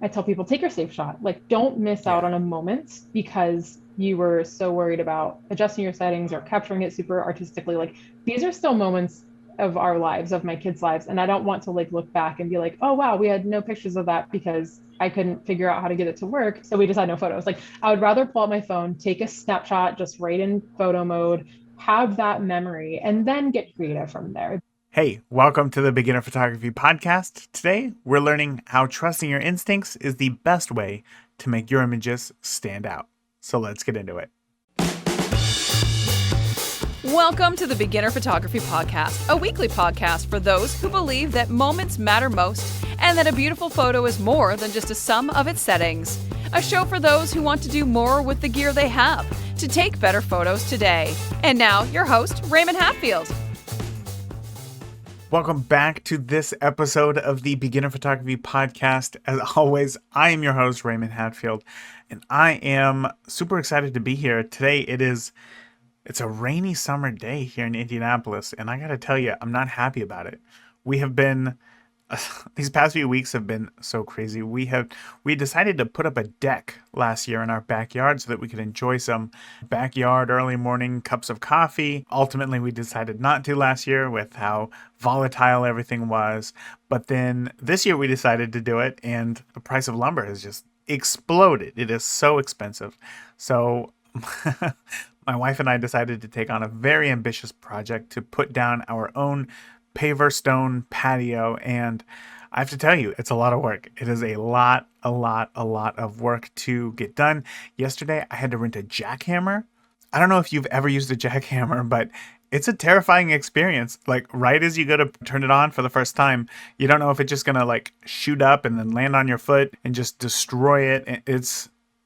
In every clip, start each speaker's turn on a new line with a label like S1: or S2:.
S1: I tell people, take your safe shot. Like, don't miss out
S2: Yeah.
S1: on a moment because you were so worried about adjusting your settings or capturing it super artistically. Like, these are still moments of our lives, of my kids' lives. And I don't want to like look back and be like, oh, wow, we had no pictures of that because I couldn't figure out how to get it to work. So we just had no photos. Like, I would rather pull out my phone, take a snapshot just right in photo mode, have that memory, and then get creative from there.
S2: Hey, welcome to the Beginner Photography Podcast. Today, we're learning how trusting your instincts is the best way to make your images stand out. So let's get into it.
S3: Welcome to the Beginner Photography Podcast, a weekly podcast for those who believe that moments matter most and that a beautiful photo is more than just a sum of its settings. A show for those who want to do more with the gear they have to take better photos today. And now, your host, Raymond Hatfield.
S2: Welcome back to this episode of the Beginner Photography Podcast. As always, I am your host, Raymond Hatfield, and I am super excited to be here. Today, it's a rainy summer day here in Indianapolis, and I gotta tell you, I'm not happy about it. We have been these past few weeks have been so crazy. We decided to put up a deck last year in our backyard so that we could enjoy some backyard early morning cups of coffee. Ultimately, we decided not to last year with how volatile everything was. But then this year we decided to do it, and the price of lumber has just exploded. It is so expensive. So my wife and I decided to take on a very ambitious project to put down our own paver stone patio, and I have to tell you, it's a lot of work. It is a lot of work to get done. Yesterday, I had to rent a jackhammer. I don't know if you've ever used a jackhammer, but it's a terrifying experience. Like, right as you go to turn it on for the first time, you don't know if it's just gonna like shoot up and then land on your foot and just destroy it.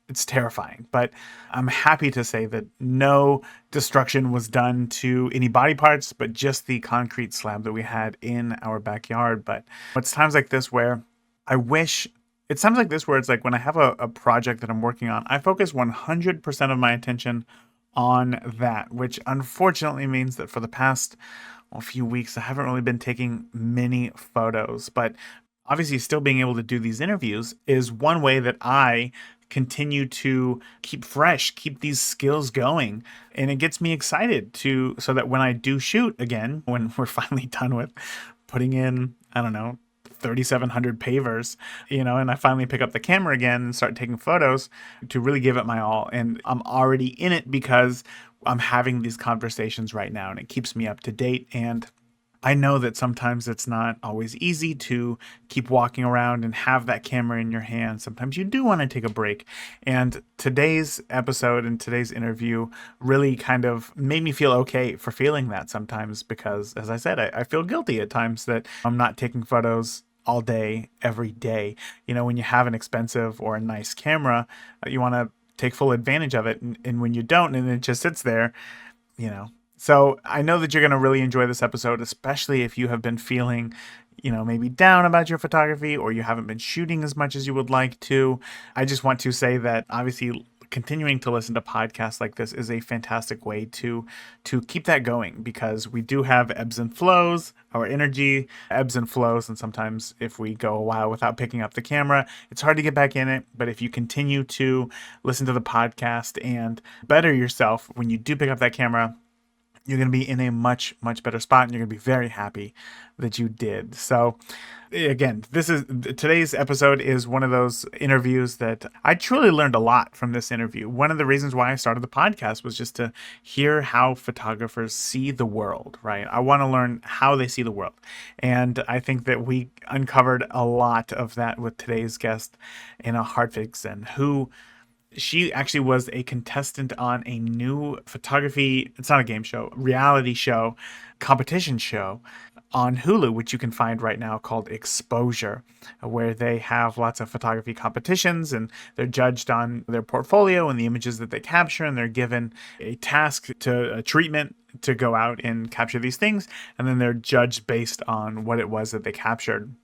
S2: It's terrifying, but I'm happy to say that no destruction was done to any body parts, but just the concrete slab that we had in our backyard. But it's times like this where I wish it's times like this where it's like when I have a project that I'm working on, I focus 100% of my attention on that, which unfortunately means that for the past few weeks, I haven't really been taking many photos, but obviously still being able to do these interviews is one way that I continue to keep fresh, keep these skills going. And it gets me excited to, so that when I do shoot again, when we're finally done with putting in, I don't know, 3,700 pavers, and I finally pick up the camera again and start taking photos to really give it my all. And I'm already in it because I'm having these conversations right now and it keeps me up to date. And I know that sometimes it's not always easy to keep walking around and have that camera in your hand. Sometimes you do want to take a break. And today's episode and today's interview really kind of made me feel okay for feeling that sometimes because, as I said, I feel guilty at times that I'm not taking photos all day, every day. When you have an expensive or a nice camera, you want to take full advantage of it. And when you don't and it just sits there, you know, so I know that you're going to really enjoy this episode, especially if you have been feeling, maybe down about your photography or you haven't been shooting as much as you would like to. I just want to say that obviously continuing to listen to podcasts like this is a fantastic way to keep that going because we do have ebbs and flows, our energy ebbs and flows, and sometimes if we go a while without picking up the camera, it's hard to get back in it. But if you continue to listen to the podcast and better yourself when you do pick up that camera, you're going to be in a much better spot and you're going to be very happy that you did. So again, today's episode is one of those interviews that I truly learned a lot from this interview. One of the reasons why I started the podcast was just to hear how photographers see the world, right? I want to learn how they see the world. And I think that we uncovered a lot of that with today's guest, Anna Harvingston, who she actually was a contestant on a new photography, it's not a game show, reality show, competition show on Hulu, which you can find right now called Exposure, where they have lots of photography competitions and they're judged on their portfolio and the images that they capture, and they're given a task to a treatment to go out and capture these things, and then they're judged based on what it was that they captured.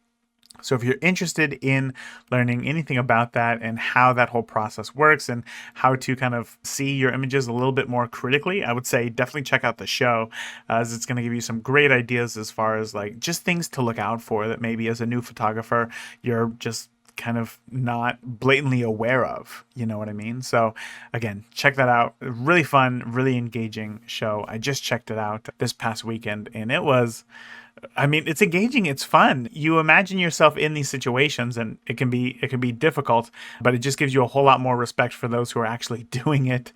S2: So if you're interested in learning anything about that and how that whole process works and how to kind of see your images a little bit more critically, I would say definitely check out the show, as it's going to give you some great ideas as far as like just things to look out for that maybe as a new photographer you're just kind of not blatantly aware of. You know what I mean? So again, check that out. Really fun, really engaging show. I just checked it out this past weekend, and it's engaging. It's fun. You imagine yourself in these situations, and it can be difficult, but it just gives you a whole lot more respect for those who are actually doing it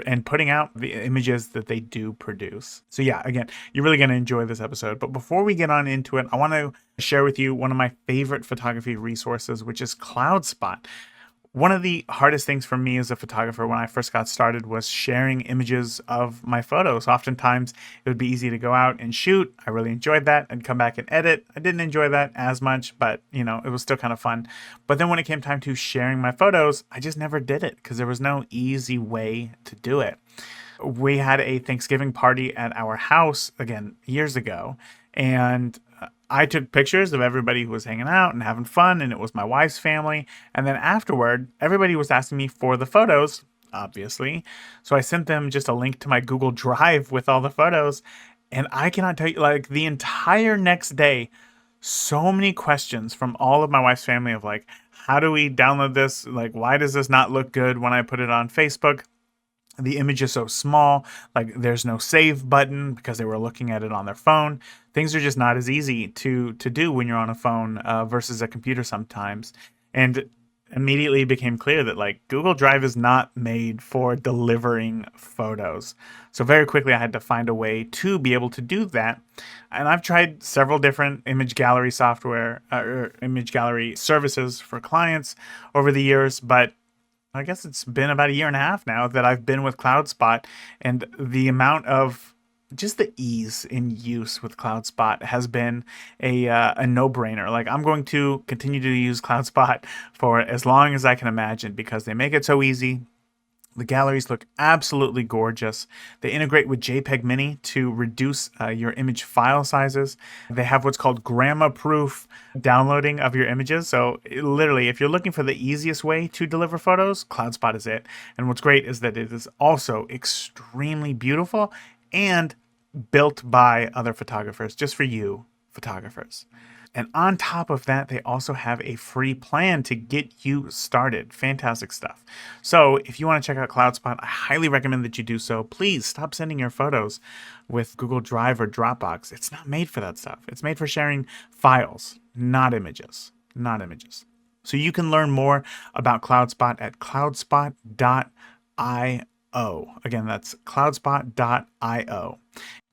S2: and putting out the images that they do produce. So yeah, again, you're really going to enjoy this episode. But before we get on into it, I want to share with you one of my favorite photography resources, which is CloudSpot. One of the hardest things for me as a photographer when I first got started was sharing images of my photos. Oftentimes, it would be easy to go out and shoot. I really enjoyed that. I'd come back and edit. I didn't enjoy that as much, but it was still kind of fun. But then when it came time to sharing my photos, I just never did it because there was no easy way to do it. We had a Thanksgiving party at our house, again, years ago, and I took pictures of everybody who was hanging out and having fun, and it was my wife's family. And then afterward, everybody was asking me for the photos, obviously. So I sent them just a link to my Google Drive with all the photos. And I cannot tell you, like, the entire next day, so many questions from all of my wife's family of like, how do we download this? Like, why does this not look good when I put it on Facebook? The image is so small, like there's no save button because they were looking at it on their phone. Things are just not as easy to do when you're on a phone versus a computer sometimes. And immediately it became clear that like Google Drive is not made for delivering photos. So very quickly I had to find a way to be able to do that. And I've tried several different image gallery software or image gallery services for clients over the years, but I guess it's been about a year and a half now that I've been with CloudSpot, and the amount of just the ease in use with CloudSpot has been a no-brainer. Like, I'm going to continue to use CloudSpot for as long as I can imagine because they make it so easy. The galleries look absolutely gorgeous. They integrate with JPEG Mini to reduce your image file sizes. They have what's called grandma-proof downloading of your images. So literally, if you're looking for the easiest way to deliver photos, CloudSpot is it. And what's great is that it is also extremely beautiful and built by other photographers, just for you photographers. And on top of that, they also have a free plan to get you started. Fantastic stuff. So if you want to check out CloudSpot, I highly recommend that you do so. Please stop sending your photos with Google Drive or Dropbox. It's not made for that stuff. It's made for sharing files, not images. Not images. So you can learn more about CloudSpot at cloudspot.io. Again, that's cloudspot.io.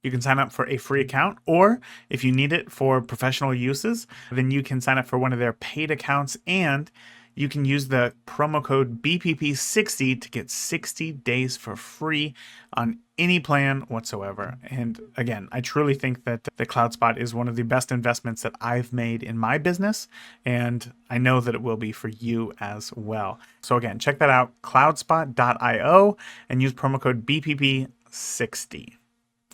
S2: You can sign up for a free account, or if you need it for professional uses, then you can sign up for one of their paid accounts, and you can use the promo code BPP60 to get 60 days for free on any plan whatsoever. And again, I truly think that the CloudSpot is one of the best investments that I've made in my business, and I know that it will be for you as well. So again, check that out, cloudspot.io, and use promo code BPP60.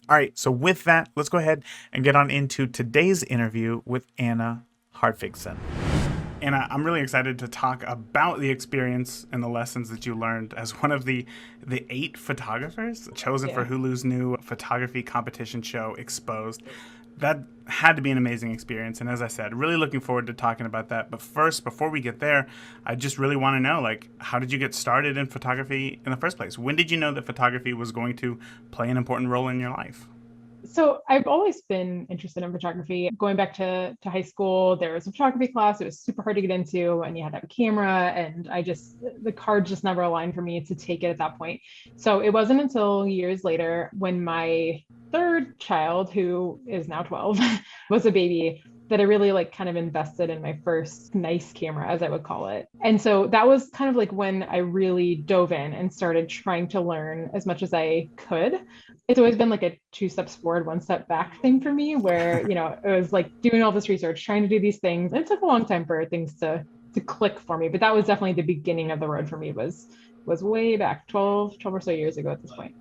S2: All right, so with that, let's go ahead and get on into today's interview with Anna Harvingston. Anna, I'm really excited to talk about the experience and the lessons that you learned as one of the 8 photographers chosen for Hulu's new photography competition show, Exposed. That had to be an amazing experience. And as I said, really looking forward to talking about that. But first, before we get there, I just really want to know, like, how did you get started in photography in the first place? When did you know that photography was going to play an important role in your life?
S1: So I've always been interested in photography. Going back to high school, there was a photography class. It was super hard to get into, and you had to have a camera, and the cards just never aligned for me to take it at that point. So it wasn't until years later when my third child, who is now 12, was a baby, that I really kind of invested in my first nice camera, as I would call it. And so that was kind of when I really dove in and started trying to learn as much as I could. It's always been a 2 steps forward, 1 step back thing for me, where, it was doing all this research, trying to do these things. And it took a long time for things to click for me, but that was definitely the beginning of the road for me, was way back 12 or so years ago at this point.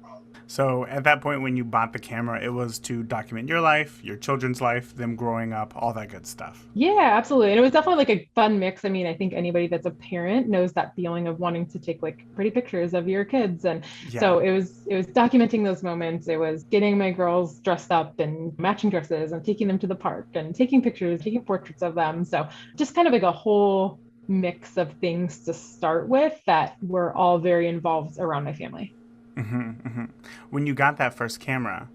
S2: So at that point, when you bought the camera, it was to document your life, your children's life, them growing up, all that good stuff.
S1: Yeah, absolutely. And it was definitely a fun mix. I mean, I think anybody that's a parent knows that feeling of wanting to take pretty pictures of your kids. And so it was documenting those moments. It was getting my girls dressed up in matching dresses and taking them to the park and taking pictures, taking portraits of them. So just kind of a whole mix of things to start with that were all very involved around my family.
S2: When you got that first camera,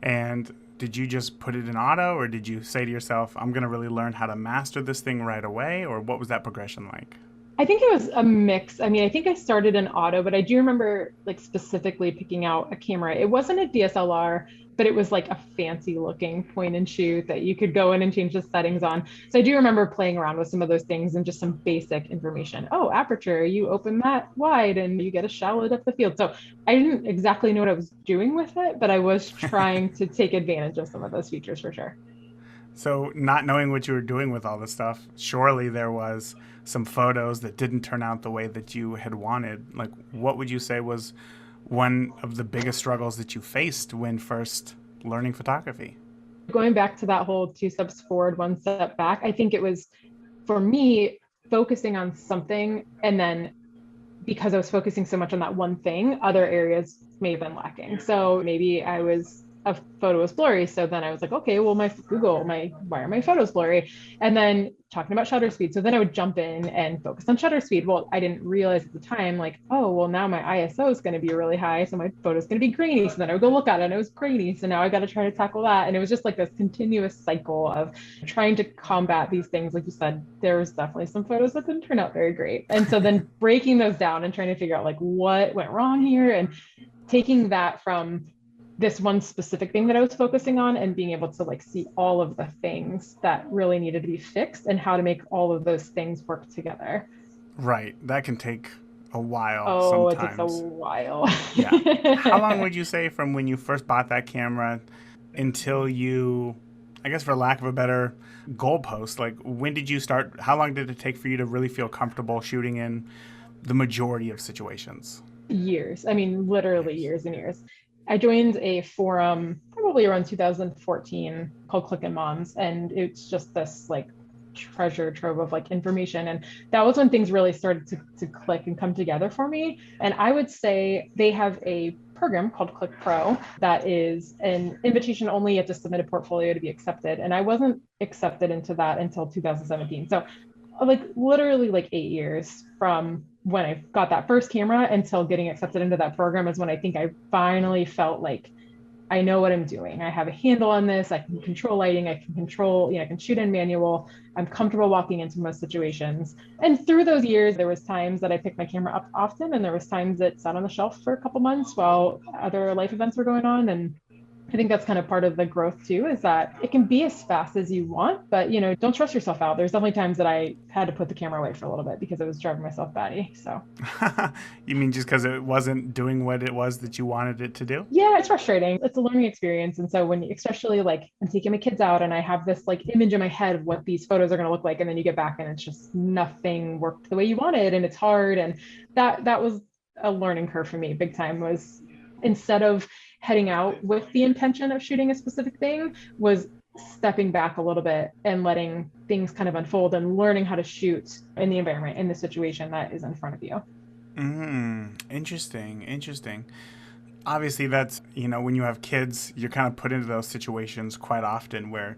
S2: and did you just put it in auto, or did you say to yourself, I'm going to really learn how to master this thing right away? Or what was that progression like?
S1: I think it was a mix. I mean, I think I started in auto, but I do remember like specifically picking out a camera. It wasn't a DSLR, but it was like a fancy looking point and shoot that you could go in and change the settings on. So I do remember playing around with some of those things and just some basic information. Oh, aperture, you open that wide and you get a shallow depth of field. So I didn't exactly know what I was doing with it, but I was trying to take advantage of some of those features for sure.
S2: So, not knowing what you were doing with all this stuff, surely there was some photos that didn't turn out the way that you had wanted. Like, what would you say was one of the biggest struggles that you faced when first learning photography?
S1: Going back to that whole two steps forward, one step back, I think it was for me focusing on something, and then because I was focusing so much on that one thing, other areas may have been lacking. So maybe a photo was blurry. So then I was like, okay, well, why are my photos blurry? And then talking about shutter speed. So then I would jump in and focus on shutter speed. Well, I didn't realize at the time, like, oh, well, now my ISO is going to be really high. So my photo is going to be grainy. So then I would go look at it and it was grainy. So now I got to try to tackle that. And it was just like this continuous cycle of trying to combat these things. Like you said, there was definitely some photos that didn't turn out very great. And so then breaking those down and trying to figure out like what went wrong here, and taking that from this one specific thing that I was focusing on and being able to like see all of the things that really needed to be fixed and how to make all of those things work together.
S2: Right. That can take a while
S1: Oh, it takes a
S2: sometimes.
S1: while.
S2: Yeah. How long would you say from when you first bought that camera until you, I guess for lack of a better goalpost, like when did you start? How long did it take for you to really feel comfortable shooting in the majority of situations?
S1: Years. I mean, literally years and years. I joined a forum probably around 2014 called Click and Moms, and it's just this like treasure trove of like information. And that was when things really started to click and come together for me. And I would say they have a program called Click Pro that is an invitation only. You have to submit a portfolio to be accepted. And I wasn't accepted into that until 2017. So like literally like 8 years from when I got that first camera until getting accepted into that program is when I think I finally felt like I know what I'm doing. I have a handle on this. I can control lighting. I can control, I can shoot in manual. I'm comfortable walking into most situations. And through those years, there was times that I picked my camera up often, and there was times it sat on the shelf for a couple months while other life events were going on. And I think that's kind of part of the growth too, is that it can be as fast as you want, but don't stress yourself out. There's definitely times that I had to put the camera away for a little bit because I was driving myself batty. So
S2: You mean just because it wasn't doing what it was that you wanted it to do?
S1: yeah, it's frustrating. It's a learning experience. And so when, especially like I'm taking my kids out and I have this like image in my head of what these photos are going to look like, and then you get back and it's just nothing worked the way you wanted and it's hard. And that was a learning curve for me big time. Was instead of heading out with the intention of shooting a specific thing, was stepping back a little bit and letting things kind of unfold and learning how to shoot in the environment, in the situation that is in front of you.
S2: Interesting. Obviously, that's, when you have kids, you're kind of put into those situations quite often where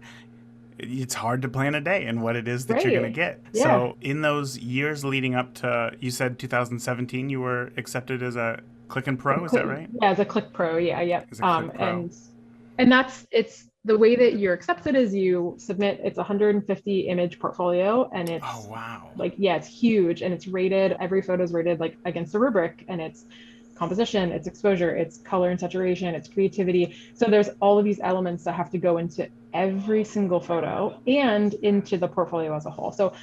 S2: it's hard to plan a day and what it is that you're going to get.
S1: Yeah.
S2: So in those years leading up to, you said 2017, you were accepted as a Click and Pro, is that right?
S1: Yeah, as a Click Pro, yeah.
S2: As a Click Pro.
S1: And it's the way that you're accepted is you submit, it's 150 image portfolio, and it's
S2: oh wow,
S1: like, yeah, it's huge, and it's rated, every photo is rated like against a rubric, and it's composition, it's exposure, it's color and saturation, it's creativity. So there's all of these elements that have to go into every single photo and into the portfolio as a whole. So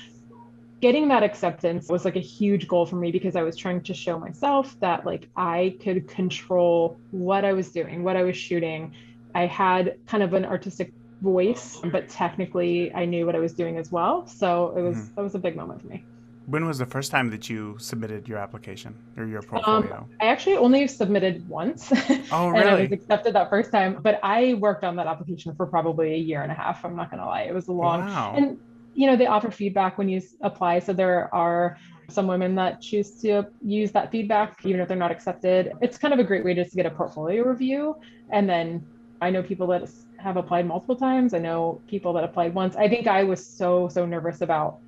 S1: getting that acceptance was like a huge goal for me, because I was trying to show myself that like I could control what I was doing, what I was shooting. I had kind of an artistic voice, but technically I knew what I was doing as well. So that was a big moment for me.
S2: When was the first time that you submitted your application or your portfolio?
S1: I actually only submitted once.
S2: Oh,
S1: and I
S2: really?
S1: was accepted that first time, but I worked on that application for probably a year and a half. I'm not going to lie. It was a long,
S2: Wow.
S1: and they offer feedback when you apply. So there are some women that choose to use that feedback, even if they're not accepted. It's kind of a great way just to get a portfolio review. And then I know people that have applied multiple times. I know people that applied once. I think I was so nervous about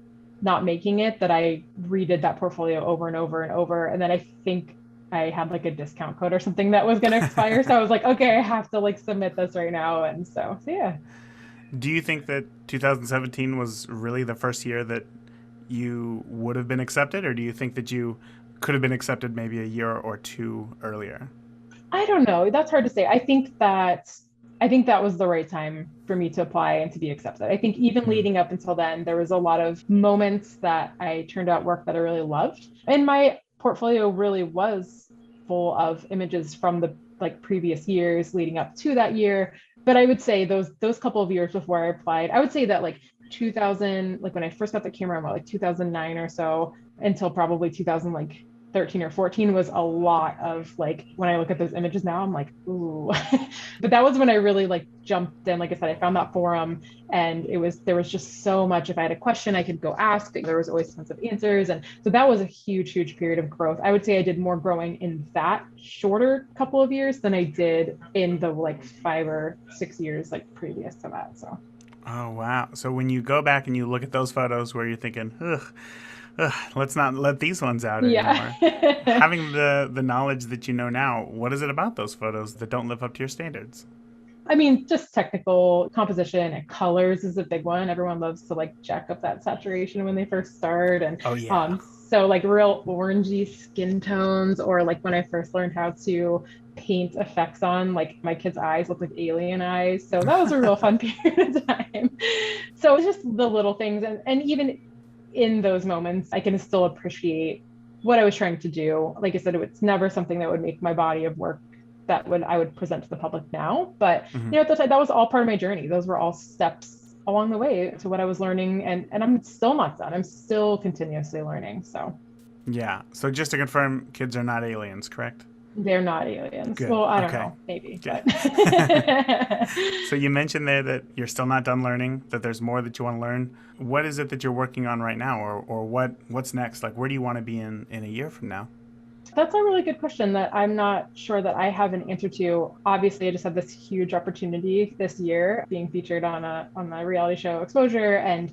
S1: not making it that I redid that portfolio over and over and over. And then I think I had like a discount code or something that was going to expire. So I was like, okay, I have to like submit this right now. And so yeah.
S2: Do you think that 2017 was really the first year that you would have been accepted, or do you think that you could have been accepted maybe a year or two earlier?
S1: I don't know. That's hard to say. I think that was the right time for me to apply and to be accepted. I think even leading up until then, there was a lot of moments that I turned out work that I really loved. And my portfolio really was full of images from the like previous years leading up to that year. But I would say those couple of years before I applied, I would say that like 2000, like when I first got the camera, about like 2009 or so until probably 2000, like 13 or 14 was a lot of like when I look at those images now, I'm like, ooh. But that was when I really like jumped in. Like I said, I found that forum and there was just so much. If I had a question, I could go ask. There was always tons of answers. And so that was a huge, huge period of growth. I would say I did more growing in that shorter couple of years than I did in the like 5 or 6 years like previous to that. So.
S2: Oh, wow. So when you go back and you look at those photos where you're thinking, let's not let these ones out anymore.
S1: Yeah.
S2: Having the knowledge that you know now, what is it about those photos that don't live up to your standards?
S1: I mean, just technical composition and colors is a big one. Everyone loves to like jack up that saturation when they first start. And
S2: Oh, yeah.
S1: so like real orangey skin tones, or like when I first learned how to paint effects on, like my kids' eyes look like alien eyes. So that was a real fun period of time. So it's just the little things. And even in those moments, I can still appreciate what I was trying to do. Like I said, it's never something that would make my body of work that I would present to the public now. But at the time, that was all part of my journey. Those were all steps along the way to what I was learning, and I'm still not done. I'm still continuously learning. So
S2: Yeah. So just to confirm, kids are not aliens, correct?
S1: they're not aliens.
S2: Good.
S1: Well, I don't
S2: Okay.
S1: know, maybe.
S2: Good.
S1: But
S2: So you mentioned there that you're still not done learning, that there's more that you want to learn. What is it that you're working on right now, or what's next? Like, where do you want to be in a year from now?
S1: That's a really good question that I'm not sure that I have an answer to. Obviously, I just had this huge opportunity this year being featured on the reality show Exposure. And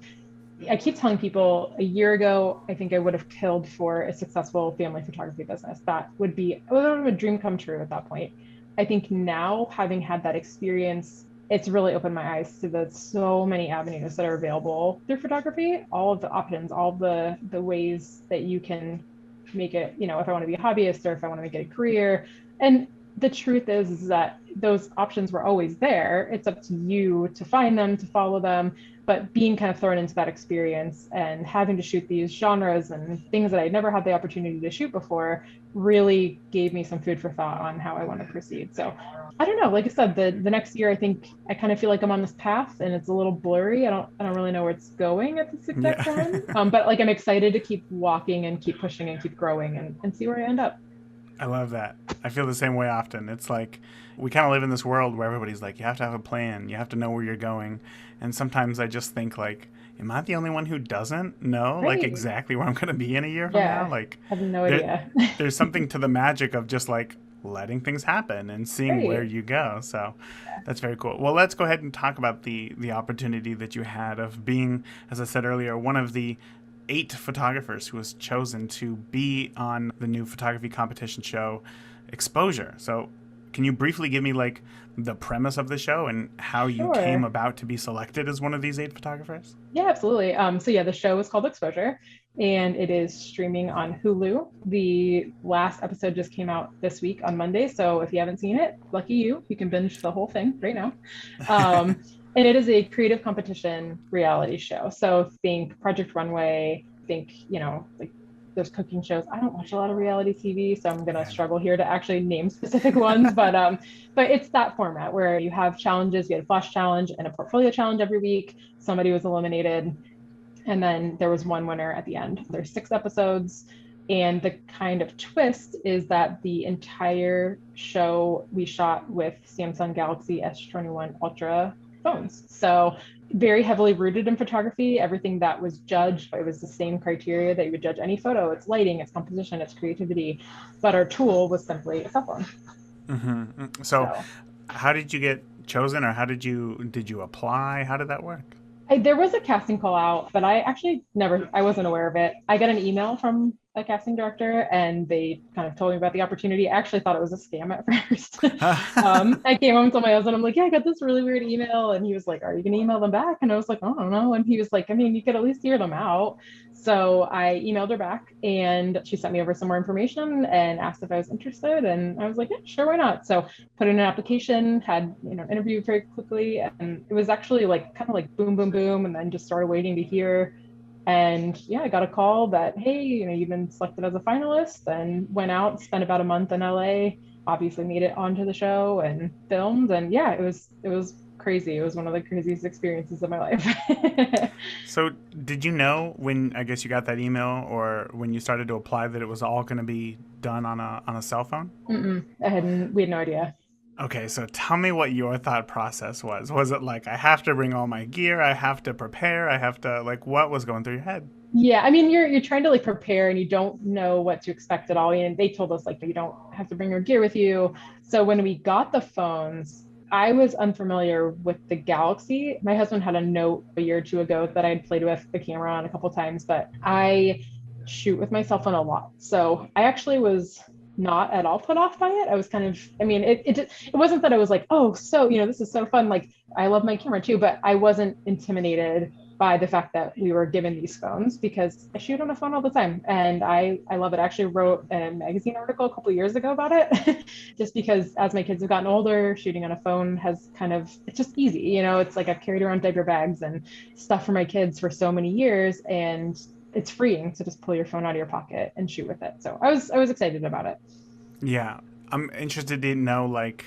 S1: I keep telling people a year ago, I think I would have killed for a successful family photography business. That would be a dream come true at that point. I think now, having had that experience, it's really opened my eyes to the so many avenues that are available through photography, all of the options, all the ways that you can make it, if I want to be a hobbyist or if I want to make it a career. And the truth is that those options were always there. It's up to you to find them, to follow them. But being kind of thrown into that experience and having to shoot these genres and things that I'd never had the opportunity to shoot before really gave me some food for thought on how I want to proceed. So I don't know. Like I said, the next year, I think I kind of feel like I'm on this path and it's a little blurry. I don't really know where it's going at this exact time. But like I'm excited to keep walking and keep pushing and keep growing and see where I end up.
S2: I love that. I feel the same way often. It's like we kind of live in this world where everybody's like, you have to have a plan. You have to know where you're going. And sometimes I just think like, am I the only one who doesn't know like exactly where I'm going to be in a year from now? Like,
S1: I have no idea.
S2: There's something to the magic of just like letting things happen and seeing where you go. So that's very cool. Well, let's go ahead and talk about the opportunity that you had of being, as I said earlier, one of the 8 photographers who was chosen to be on the new photography competition show Exposure. So can you briefly give me like the premise of the show and how you came about to be selected as one of these 8 photographers?
S1: Yeah, absolutely. So yeah, the show is called Exposure and it is streaming on Hulu. The last episode just came out this week on Monday. So if you haven't seen it, lucky you can binge the whole thing right now. And it is a creative competition reality show. So think Project Runway, think, like those cooking shows. I don't watch a lot of reality TV, so I'm going to struggle here to actually name specific ones. But it's that format where you have challenges. You had a flash challenge and a portfolio challenge every week. Somebody was eliminated. And then there was one winner at the end. There's 6 episodes. And the kind of twist is that the entire show we shot with Samsung Galaxy S21 Ultra phones. So very heavily rooted in photography. Everything that was judged, it was the same criteria that you would judge any photo. It's lighting, it's composition, it's creativity. But our tool was simply a cell phone.
S2: So how did you get chosen, or did you apply? How did that work?
S1: There was a casting call out, but I wasn't aware of it. I got an email from a casting director and they kind of told me about the opportunity. I actually thought it was a scam at first. I came home and told my husband, I'm like, yeah, I got this really weird email. And he was like, are you going to email them back? And I was like, I don't know. And he was like, I mean, you could at least hear them out. So I emailed her back and she sent me over some more information and asked if I was interested. And I was like, yeah, sure, why not? So put in an application, had, an interview very quickly. And it was actually like kind of like boom, boom, boom. And then just started waiting to hear. And yeah, I got a call that, hey, you've been selected as a finalist, and went out, spent about a month in LA, obviously made it onto the show and filmed. And yeah, it was crazy. It was one of the craziest experiences of my life.
S2: So did you know when, I guess, you got that email or when you started to apply that it was all going to be done on a cell phone?
S1: We had no idea.
S2: Okay, so tell me what your thought process was. Was it like, I have to bring all my gear, I have to prepare, I have to, like, what was going through your head?
S1: Yeah, I mean, you're trying to like prepare and you don't know what to expect at all. And they told us like you don't have to bring your gear with you. So when we got the phones, I was unfamiliar with the Galaxy. My husband had a Note a year or two ago that I had played with the camera on a couple times, but I shoot with my cell phone a lot. So I actually was not at all put off by it. I was kind of, I mean, it wasn't that I was like, oh, so, this is so fun. Like, I love my camera too, but I wasn't intimidated by the fact that we were given these phones because I shoot on a phone all the time and I love it. I actually wrote a magazine article a couple of years ago about it just because as my kids have gotten older, shooting on a phone has it's just easy. It's like I've carried around diaper bags and stuff for my kids for so many years, and it's freeing to just pull your phone out of your pocket and shoot with it. So I was excited about it.
S2: Yeah, I'm interested to know, like,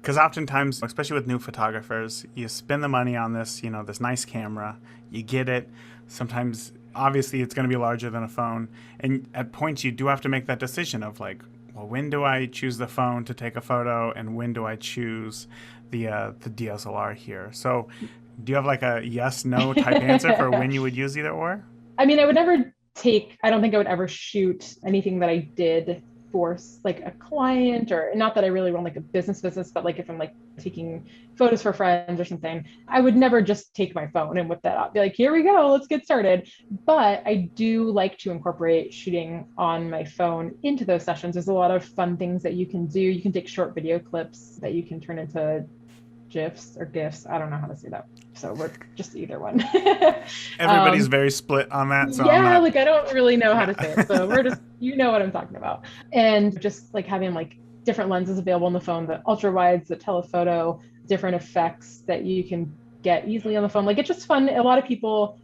S2: because oftentimes, especially with new photographers, you spend the money on this, this nice camera, you get it. Sometimes, obviously, it's going to be larger than a phone. And at points, you do have to make that decision of like, well, when do I choose the phone to take a photo and when do I choose the DSLR here? So do you have like a yes, no type answer for when you would use either or?
S1: I mean, I don't think I would ever shoot anything that I did for like a client, or not that I really run like a business, but like if I'm like taking photos for friends or something, I would never just take my phone and whip that up, be like, here we go, let's get started. But I do like to incorporate shooting on my phone into those sessions. There's a lot of fun things that you can do. You can take short video clips that you can turn into GIFs or GIFs. I don't know how to say that. So we're just either one.
S2: Everybody's very split on that. So
S1: yeah, like I don't really know how to say it. So we're just, what I'm talking about. And just like having like different lenses available on the phone, the ultra wides, the telephoto, different effects that you can get easily on the phone. Like it's just fun. A lot of people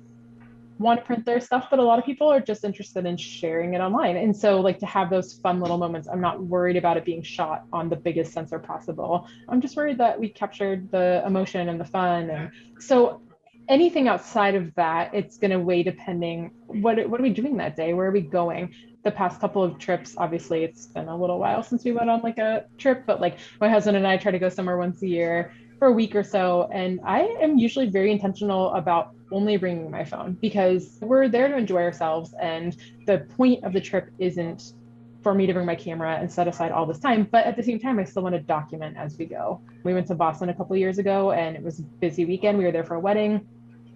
S1: want to print their stuff, but a lot of people are just interested in sharing it online. And so like to have those fun little moments, I'm not worried about it being shot on the biggest sensor possible. I'm just worried that we captured the emotion and the fun. And so anything outside of that, it's going to weigh depending what are we doing that day? Where are we going? The past couple of trips, obviously it's been a little while since we went on like a trip, but like my husband and I try to go somewhere once a year for a week or so. And I am usually very intentional about only bringing my phone because we're there to enjoy ourselves. And the point of the trip isn't for me to bring my camera and set aside all this time. But at the same time, I still want to document as we go. We went to Boston a couple of years ago and it was a busy weekend. We were there for a wedding.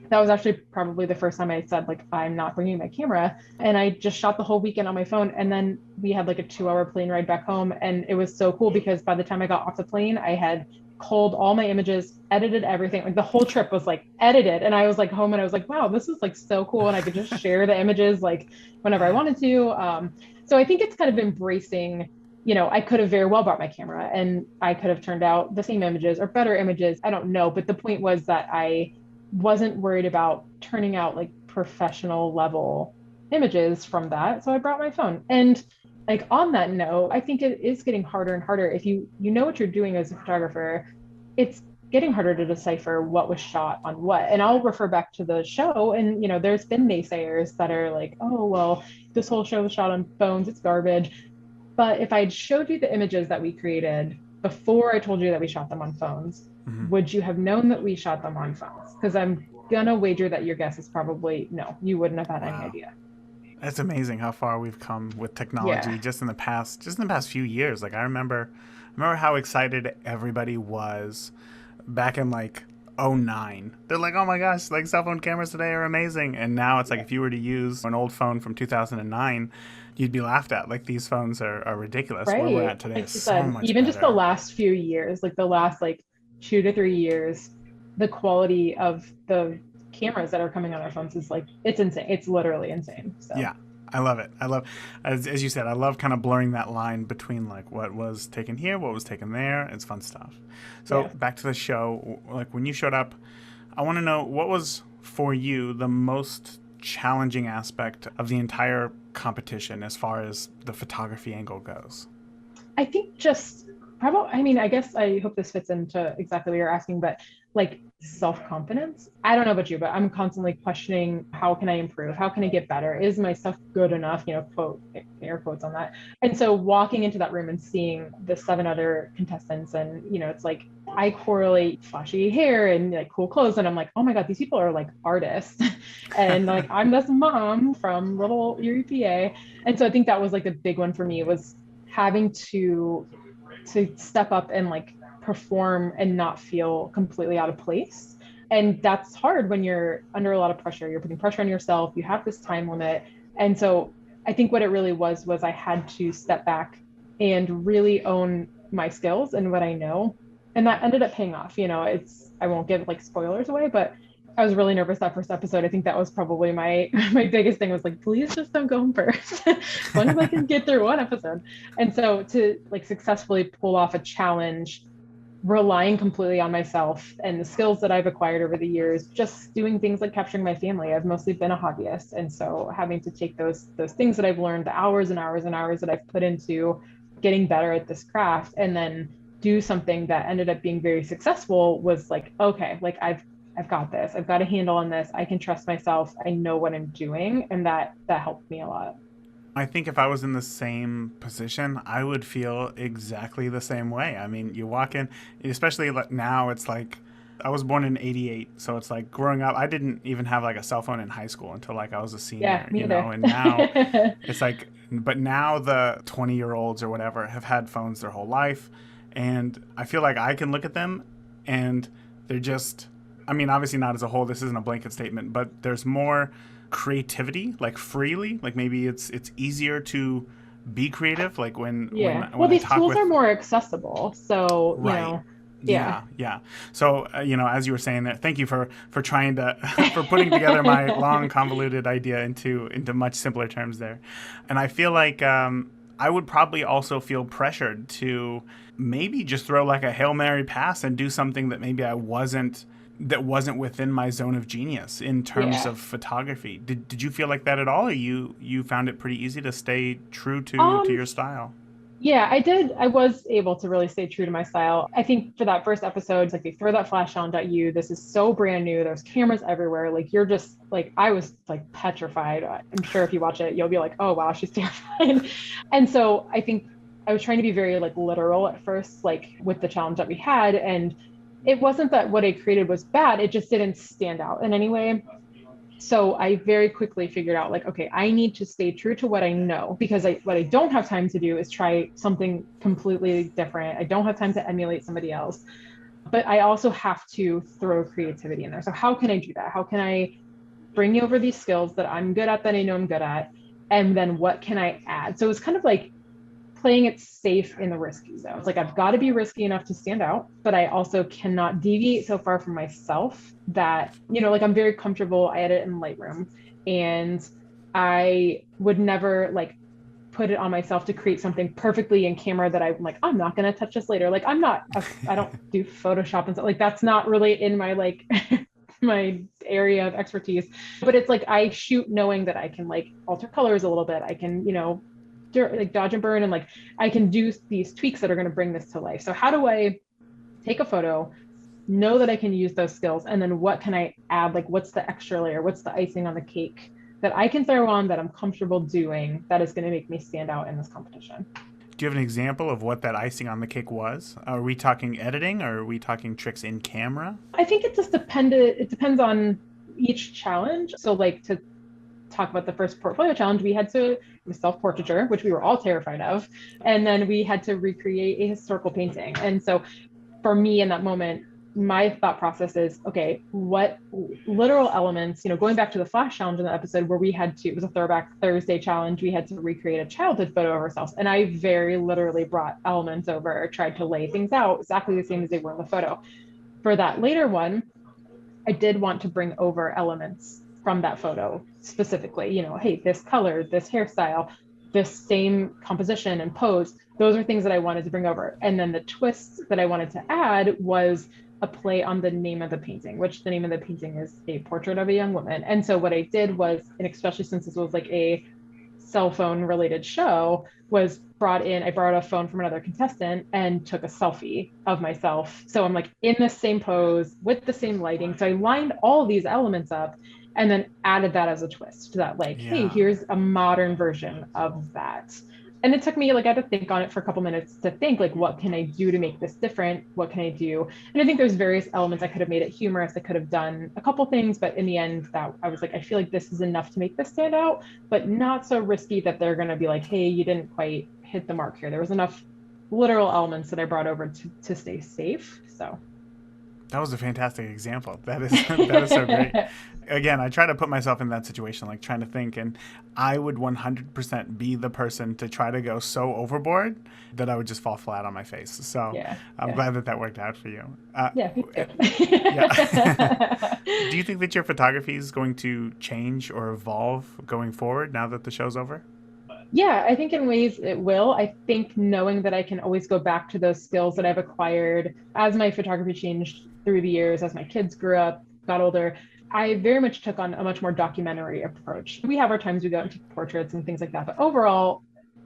S1: That was actually probably the first time I said, like, I'm not bringing my camera. And I just shot the whole weekend on my phone. And then we had like a 2-hour plane ride back home. And it was so cool because by the time I got off the plane, I had culled all my images, edited everything. Like the whole trip was like edited. And I was like home and I was like, wow, this is like so cool. And I could just share the images like whenever I wanted to. So I think it's kind of embracing, I could have very well brought my camera and I could have turned out the same images or better images. I don't know. But the point was that I wasn't worried about turning out like professional level images from that. So I brought my phone. And like on that note, I think it is getting harder and harder. If you know what you're doing as a photographer, it's getting harder to decipher what was shot on what. And I'll refer back to the show and, there's been naysayers that are like, oh, well, this whole show was shot on phones, it's garbage. But if I'd showed you the images that we created before I told you that we shot them on phones, would you have known that we shot them on phones? Because I'm gonna wager that your guess is probably no, you wouldn't have had any idea.
S2: That's amazing how far we've come with technology just in the past few years. Like I remember how excited everybody was back in like '09. They're like, oh my gosh, like cell phone cameras today are amazing. And now it's like if you were to use an old phone from 2009, you'd be laughed at. Like these phones are ridiculous. Where we're
S1: Right.
S2: at today is
S1: Like you
S2: so
S1: said,
S2: much
S1: even just the
S2: better.
S1: last few years, like the last like 2 to 3 years, the quality of the cameras that are coming on our phones is like, it's insane. It's literally insane. So
S2: Yeah, I love it. I love, as you said, I love kind of blurring that line between like what was taken here, what was taken there. It's fun stuff. So
S1: yeah.
S2: back to the show. Like when you showed up, I want to know what was for you the most challenging aspect of the entire competition as far as the photography angle goes.
S1: I think just probably, I mean, I guess I hope this fits into exactly what you're asking, but like self-confidence. I don't know about you, but I'm constantly questioning, how can I improve? How can I get better? Is my stuff good enough? Quote, air quotes on that. And so walking into that room and seeing the 7 other contestants, and it's like I correlate flashy hair and like cool clothes, and I'm like, oh my God, these people are like artists. And like I'm this mom from little Erie PA. And so I think that was like a big one for me, was having to step up and like perform and not feel completely out of place. And that's hard when you're under a lot of pressure. You're putting pressure on yourself, you have this time limit. And so I think what it really was I had to step back and really own my skills and what I know. And that ended up paying off. I won't give like spoilers away, but I was really nervous that first episode. I think that was probably my my biggest thing, was like, please just don't go home first. As long as I can get through one episode. And so to like successfully pull off a challenge, relying completely on myself and the skills that I've acquired over the years, just doing things like capturing my family. I've mostly been a hobbyist. And so having to take those things that I've learned, the hours and hours and hours that I've put into getting better at this craft, and then do something that ended up being very successful, was like, okay, like I've got this. I've got a handle on this. I can trust myself. I know what I'm doing. And that helped me a lot.
S2: I think if I was in the same position, I would feel exactly the same way. I mean, you walk in, especially now, it's like, I was born in '88, so it's like growing up, I didn't even have like a cell phone in high school until like I was a
S1: Yeah,
S2: senior,
S1: me either.
S2: and now it's like, but now the 20-year-olds or whatever have had phones their whole life. And I feel like I can look at them and they're just, I mean, obviously not as a whole, this isn't a blanket statement, but there's more creativity, like freely, like maybe it's easier to be creative, like when
S1: Yeah. Well,
S2: when I
S1: these
S2: talk
S1: tools
S2: with,
S1: are more accessible. So,
S2: right.
S1: yeah.
S2: Yeah. So, as you were saying there, thank you for trying to, for putting together my long convoluted idea into much simpler terms there. And I feel like I would probably also feel pressured to maybe just throw like a Hail Mary pass and do something that maybe that wasn't within my zone of genius in terms
S1: Yeah.
S2: of photography. Did you feel like that at all, or you found it pretty easy to stay true to
S1: Um,
S2: your style?
S1: yeah, I did. I was able to really stay true to my style. I think for that first episode, it's like they throw that flash challenge at you. This is so brand new. There's cameras everywhere. Like you're just like, I was like petrified. I'm sure if you watch it, you'll be like, oh wow, she's terrified. And so I think I was trying to be very like literal at first, like with the challenge that we had. And it wasn't that what I created was bad. It just didn't stand out in any way. So I very quickly figured out like, okay, I need to stay true to what I know, because what I don't have time to do is try something completely different. I don't have time to emulate somebody else, but I also have to throw creativity in there. So how can I do that? How can I bring over these skills that I'm good at, that I know I'm good at? And then what can I add? So it's kind of like playing it safe in the risky zone. It's like I've got to be risky enough to stand out, but I also cannot deviate so far from myself that, like I'm very comfortable. I edit in Lightroom, and I would never like put it on myself to create something perfectly in camera that I'm like, I'm not going to touch this later. Like I don't do Photoshop and stuff. Like that's not really in my like my area of expertise. But it's like I shoot knowing that I can like alter colors a little bit. I can, like dodge and burn, and like I can do these tweaks that are going to bring this to life. So how do I take a photo, know that I can use those skills, and then what can I add? Like what's the extra layer? What's the icing on the cake that I can throw on, that I'm comfortable doing, that is going to make me stand out in this competition?
S2: Do you have an example of what that icing on the cake was? Are we talking editing, or are we talking tricks in camera?
S1: I think it just depends on each challenge. So like to talk about the first portfolio challenge, we had to self-portraiture, which we were all terrified of. And then we had to recreate a historical painting. And so for me in that moment, my thought process is, okay, what literal elements, going back to the flash challenge in the episode where it was a throwback Thursday challenge. We had to recreate a childhood photo of ourselves. And I very literally brought elements over, tried to lay things out exactly the same as they were in the photo. For that later one, I did want to bring over elements from that photo specifically, hey, this color, this hairstyle, this same composition and pose. Those are things that I wanted to bring over. And then the twist that I wanted to add was a play on the name of the painting, which the name of the painting is A Portrait of a Young Woman. And so what I did was, and especially since this was like a cell phone related show, was I borrowed a phone from another contestant and took a selfie of myself. So I'm like in the same pose with the same lighting. So I lined all these elements up and then added that as a twist that like, hey, here's a modern version of that. And it took me like, I had to think on it for a couple minutes to think like, what can I do to make this different? What can I do? And I think there's various elements. I could have made it humorous. I could have done a couple things, but in the end that I was like, I feel like this is enough to make this stand out, but not so risky that they're going to be like, hey, you didn't quite hit the mark here. There was enough literal elements that I brought over to stay safe. So
S2: that was a fantastic example. That is so great. Again, I try to put myself in that situation, like trying to think, and I would 100% be the person to try to go so overboard that I would just fall flat on my face. So I'm glad that worked out for you.
S1: Yeah.
S2: Do you think that your photography is going to change or evolve going forward now that the show's over?
S1: Yeah, I think in ways it will. I think knowing that I can always go back to those skills that I've acquired as my photography changed through the years, as my kids grew up, got older, I very much took on a much more documentary approach. We have our times we go and take portraits and things like that. But overall,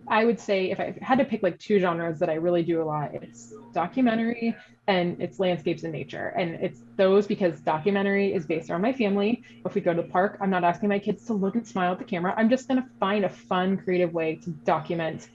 S1: I would say if I had to pick like two genres that I really do a lot, it's documentary and it's landscapes and nature. And it's those because documentary is based around my family. If we go to the park, I'm not asking my kids to look and smile at the camera. I'm just going to find a fun, creative way to document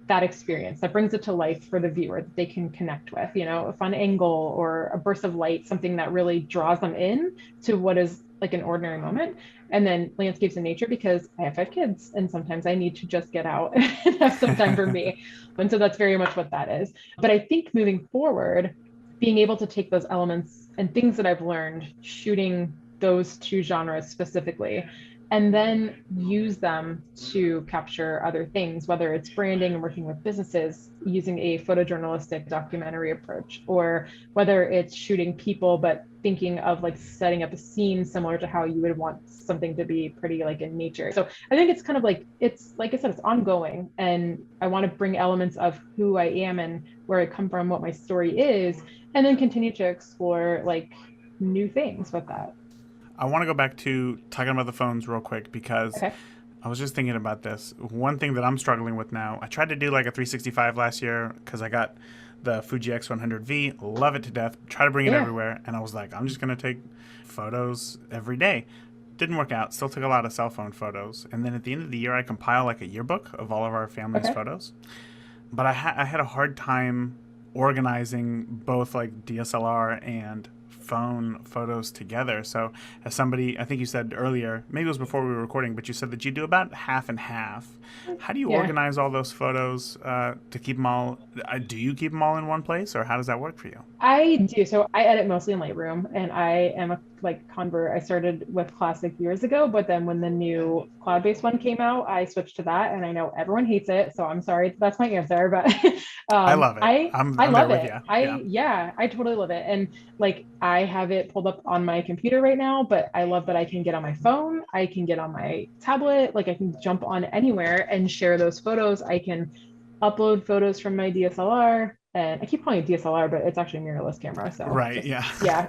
S1: that experience that brings it to life for the viewer that they can connect with, a fun angle or a burst of light, something that really draws them in to what is like an ordinary moment. And then landscapes and nature because I have 5 kids and sometimes I need to just get out and have some time for me. And so that's very much what that is. But I think moving forward, being able to take those elements and things that I've learned shooting those two genres specifically, and then use them to capture other things, whether it's branding and working with businesses using a photojournalistic documentary approach, or whether it's shooting people, but thinking of like setting up a scene similar to how you would want something to be pretty like in nature. So I think it's kind of like, it's like I said, it's ongoing. And I want to bring elements of who I am and where I come from, what my story is, and then continue to explore like new things with that.
S2: I want to go back to talking about the phones real quick because I was just thinking about this. One thing that I'm struggling with now, I tried to do like a 365 last year because I got the Fuji X100V, love it to death, try to bring it everywhere. And I was like, I'm just going to take photos every day. Didn't work out, still took a lot of cell phone photos. And then at the end of the year, I compile like a yearbook of all of our family's photos. But I had a hard time organizing both like DSLR and phone photos together. So as somebody, I think you said earlier, maybe it was before we were recording, but you said that you do about half and half. How do you organize all those photos to keep them all? Do you keep them all in one place, or how does that work for you?
S1: I do. So I edit mostly in Lightroom, and I am a convert. I started with Classic years ago, but then when the new cloud-based one came out, I switched to that, and I know everyone hates it, so I'm sorry. That's my answer, but
S2: I love it.
S1: I love it. I totally love it. And like I have it pulled up on my computer right now, but I love that I can get on my phone, I can get on my tablet, like I can jump on anywhere and share those photos. I can upload photos from my DSLR. And I keep calling it DSLR, but it's actually a mirrorless camera. So yeah.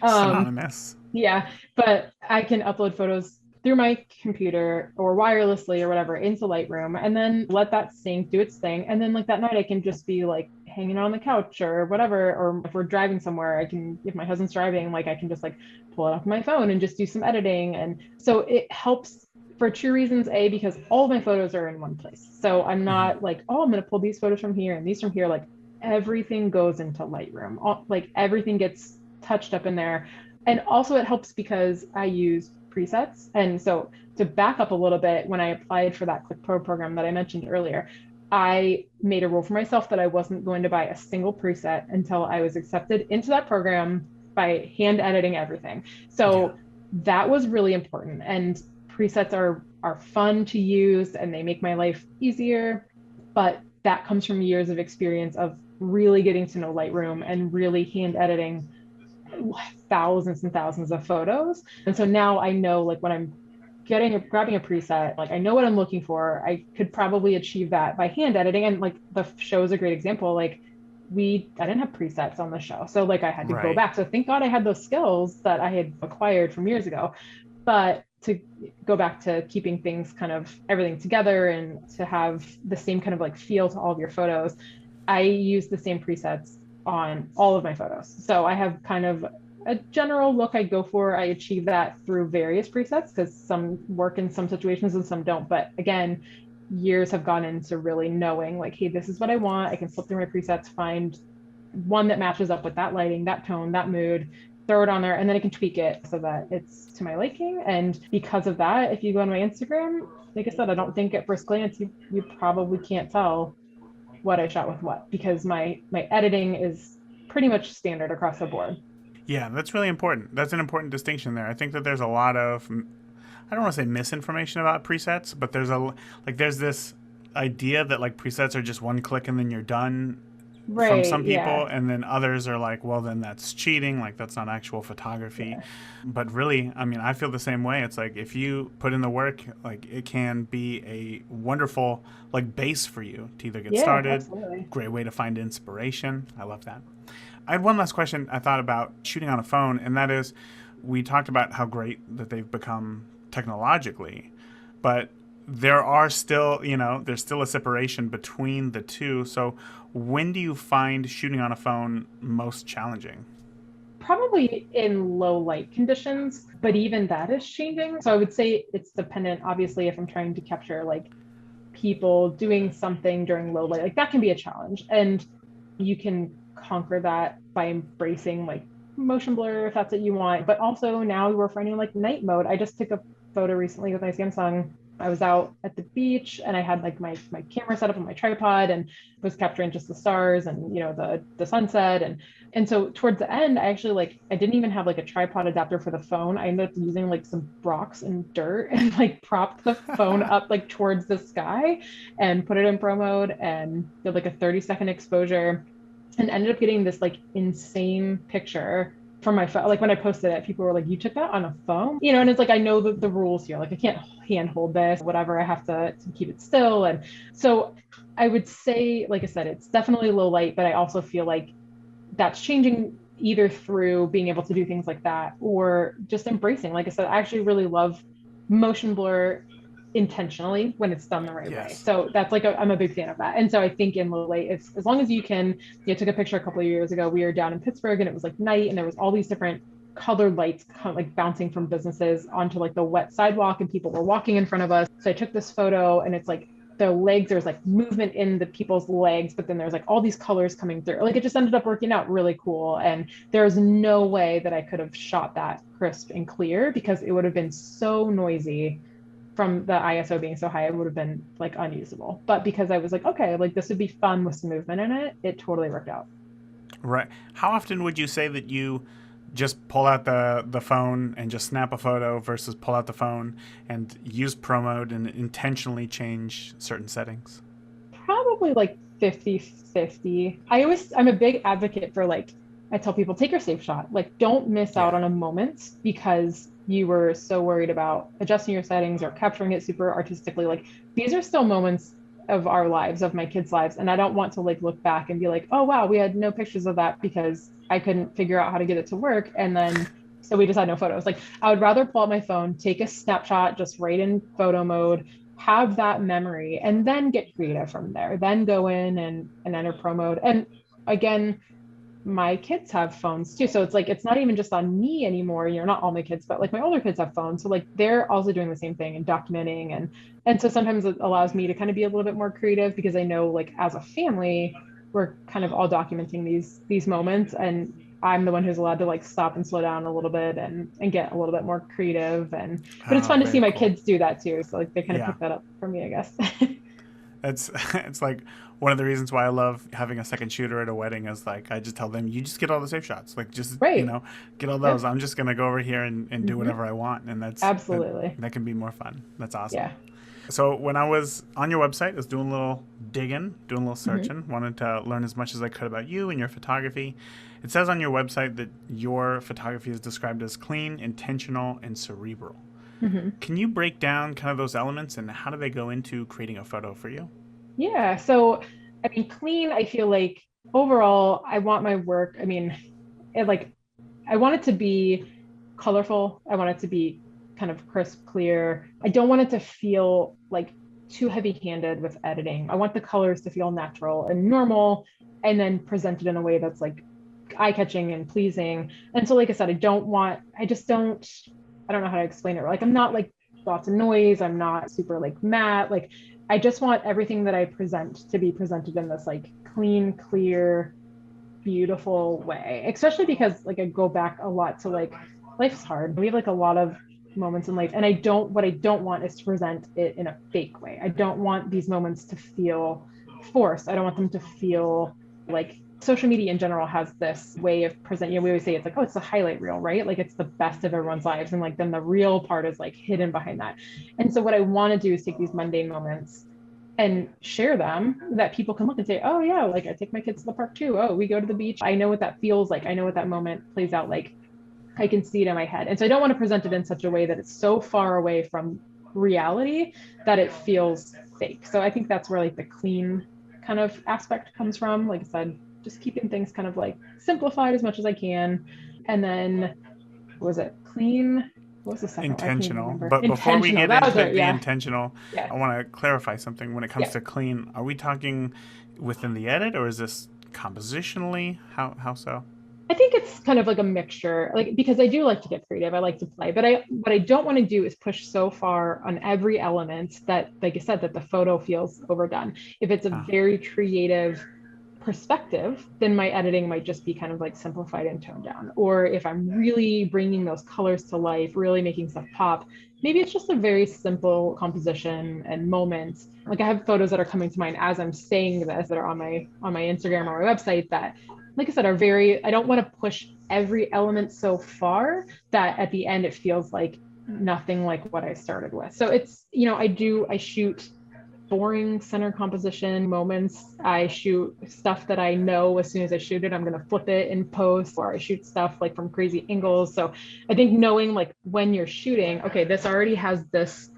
S2: Synonymous.
S1: Yeah, but I can upload photos through my computer or wirelessly or whatever into Lightroom, and then let that sync, do its thing. And then like that night, I can just be like hanging on the couch or whatever. Or if we're driving somewhere, if my husband's driving, like I can just like pull it off my phone and just do some editing. And so it helps for two reasons. A, because all of my photos are in one place. So I'm not like, oh, I'm going to pull these photos from here and these from here. Like everything goes into Lightroom. Like everything gets touched up in there. And also it helps because I use presets. And so to back up a little bit, when I applied for that Click Pro program that I mentioned earlier, I made a rule for myself that I wasn't going to buy a single preset until I was accepted into that program by hand editing everything.
S2: Yeah.
S1: So that was really important. And presets are fun to use and they make my life easier, but that comes from years of experience of really getting to know Lightroom and really hand editing thousands and thousands of photos. And so now I know like when I'm grabbing a preset, like I know what I'm looking for. I could probably achieve that by hand editing. And like the show is a great example. Like I didn't have presets on the show. So like I had to go
S2: Right.
S1: back. So thank God I had those skills that I had acquired from years ago. But to go back to keeping things kind of everything together and to have the same kind of like feel to all of your photos, I use the same presets on all of my photos. So I have kind of a general look I go for. I achieve that through various presets because some work in some situations and some don't. But again, years have gone into really knowing like, hey, this is what I want. I can flip through my presets, find one that matches up with that lighting, that tone, that mood, throw it on there, and then I can tweak it so that it's to my liking. And because of that, if you go on my Instagram, like I said, I don't think at first glance you probably can't tell what I shot with what because my editing is pretty much standard across the board.
S2: Yeah, that's really important. That's an important distinction there. I think that there's a lot of, I don't want to say misinformation about presets, but there's this idea that like presets are just one click and then you're done from
S1: Right.
S2: some people,
S1: Yeah.
S2: and then others are like, well, then that's cheating, like that's not actual photography.
S1: Yeah.
S2: But really, I mean, I feel the same way. It's like if you put in the work, like it can be a wonderful like base for you to either get
S1: Yeah,
S2: started,
S1: absolutely.
S2: great way to find inspiration. I love that. I had one last question I thought about shooting on a phone, and that is, we talked about how great that they've become technologically, but there are still, there's still a separation between the two. So when do you find shooting on a phone most challenging?
S1: Probably in low light conditions, but even that is changing. So I would say it's dependent, obviously, if I'm trying to capture like people doing something during low light, like that can be a challenge. And you can conquer that by embracing like motion blur if that's what you want. But also now we're finding like night mode. I just took a photo recently with my Samsung. I was out at the beach and I had like my camera set up on my tripod and was capturing just the stars and the sunset and so towards the end I actually like I didn't even have like a tripod adapter for the phone. I ended up using like some rocks and dirt and like propped the phone up like towards the sky and put it in pro mode and did like a 30-second exposure and ended up getting this like insane picture from my phone. Like when I posted it, people were like, "You took that on a phone?" And it's like I know the rules here. Like I can't hand hold this, whatever. I have to keep it still. And so I would say, like I said, it's definitely low light, but I also feel like that's changing either through being able to do things like that or just embracing. Like I said, I actually really love motion blur intentionally when it's done the right way.
S2: Yes.
S1: So that's like I'm a big fan of that. And so I think in low light, it's as long as you can. Took a picture a couple of years ago. We were down in Pittsburgh and it was like night and there was all these different colored lights kind of like bouncing from businesses onto like the wet sidewalk and people were walking in front of us. So I took this photo and it's like the legs, there's like movement in the people's legs, but then there's like all these colors coming through. Like it just ended up working out really cool. And there's no way that I could have shot that crisp and clear because it would have been so noisy from the ISO being so high, it would have been like unusable. But because I was like, okay, like this would be fun with some movement in it, it totally worked out.
S2: Right. How often would you say that you just pull out the phone and just snap a photo versus pull out the phone and use pro mode and intentionally change certain settings?
S1: Probably like 50-50. I'm a big advocate for like, I tell people, take your safe shot. Like, don't miss out
S2: Yeah.
S1: on a moment because you were so worried about adjusting your settings or capturing it super artistically. Like, these are still moments of our lives, of my kids' lives. And I don't want to like look back and be like, oh, wow, we had no pictures of that because I couldn't figure out how to get it to work. And then, so we just had no photos. Like, I would rather pull out my phone, take a snapshot, just right in photo mode, have that memory, and then get creative from there. Then go in and enter pro mode. And again, my kids have phones too. So it's like, it's not even just on me anymore. Not all my kids, but like my older kids have phones. So like they're also doing the same thing and documenting. And so sometimes it allows me to kind of be a little bit more creative because I know like as a family, we're kind of all documenting these moments. And I'm the one who's allowed to like stop and slow down a little bit and get a little bit more creative. But it's
S2: Oh,
S1: fun to see
S2: very
S1: my
S2: cool.
S1: kids do that too. So like they kind of
S2: Yeah.
S1: pick that up from me, I guess.
S2: it's like one of the reasons why I love having a second shooter at a wedding is like I just tell them, you just get all the safe shots, like just
S1: Right.
S2: get all those.
S1: Yep.
S2: I'm just gonna go over here and do
S1: Hmm.
S2: whatever I want, and
S1: Absolutely.
S2: that can be more fun. That's awesome.
S1: Yeah.
S2: So when I was on your website, I was doing a little digging, doing a little
S1: Hmm.
S2: searching, wanted to learn as much as I could about you and your photography. It says on your website that your photography is described as clean, intentional, and cerebral.
S1: Hmm.
S2: Can you break down kind of those elements and how do they go into creating a photo for you?
S1: Yeah. So, I mean, clean, I feel like overall, I want my work, I mean, like I want it to be colorful. I want it to be kind of crisp, clear. I don't want it to feel like too heavy-handed with editing. I want the colors to feel natural and normal and then presented in a way that's like eye-catching and pleasing. And so, like I said, I don't know how to explain it. Like I'm not like lots of noise. I'm not super like matte. Like I just want everything that I present to be presented in this like clean, clear, beautiful way, especially because like I go back a lot to like life's hard. We have like a lot of moments in life, and what I don't want is to present it in a fake way. I don't want these moments to feel forced. I don't want them to feel like social media in general has this way of presenting. We always say it's like, oh, it's the highlight reel, right? Like it's the best of everyone's lives. And like then the real part is like hidden behind that. And so what I want to do is take these mundane moments and share them that people can look and say, oh yeah, like I take my kids to the park too. Oh, we go to the beach. I know what that feels like. I know what that moment plays out like. I can see it in my head. And so I don't want to present it in such a way that it's so far away from reality that it feels fake. So I think that's where like the clean kind of aspect comes from. Like I said, just keeping things kind of like simplified as much as I can. And then was it clean? What was the second one? I can't even
S2: Intentional.
S1: remember.
S2: But before we
S1: Intentional.
S2: get
S1: That was
S2: into
S1: it.
S2: the
S1: Yeah.
S2: intentional,
S1: Yeah.
S2: I want to clarify something. When it comes
S1: Yeah.
S2: to clean, are we talking within the edit or is this compositionally? How so?
S1: I think it's kind of like a mixture, like because I do like to get creative. I like to play, but I what I don't want to do is push so far on every element that, like I said, that the photo feels overdone. If it's a
S2: Ah,
S1: very creative perspective, then my editing might just be kind of like simplified and toned down. Or if I'm really bringing those colors to life, really making stuff pop, maybe it's just a very simple composition and moments. Like I have photos that are coming to mind as I'm saying this that are on my Instagram or my website that, like I said, are very, I don't want to push every element so far that at the end it feels like nothing like what I started with. So it's, I shoot boring center composition moments. I shoot stuff that I know as soon as I shoot it, I'm going to flip it in post, or I shoot stuff like from crazy angles. So I think knowing like when you're shooting, okay, this already has this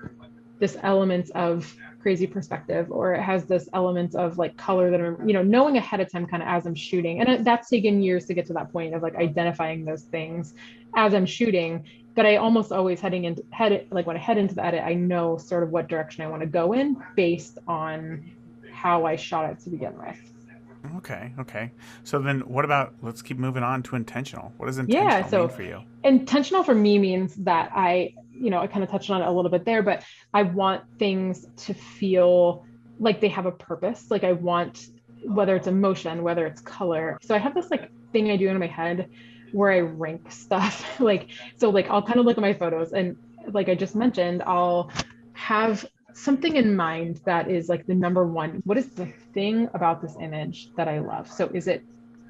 S1: element of crazy perspective, or it has this element of like color that I'm, knowing ahead of time kind of as I'm shooting. And that's taken years to get to that point of like identifying those things as I'm shooting. But I almost always like when I head into the edit, I know sort of what direction I want to go in based on how I shot it to begin with.
S2: okay, okay. So then what about, let's keep moving on to intentional. What does
S1: Yeah.
S2: intentional mean
S1: So
S2: for you?
S1: intentional for me means that I kind of touched on it a little bit there, but I want things to feel like they have a purpose. Like I want, whether it's emotion, whether it's color. So I have this like thing I do in my head where I rank stuff. So I'll kind of look at my photos and like I just mentioned, I'll have something in mind that is like the number one. What is the thing about this image that I love? So is it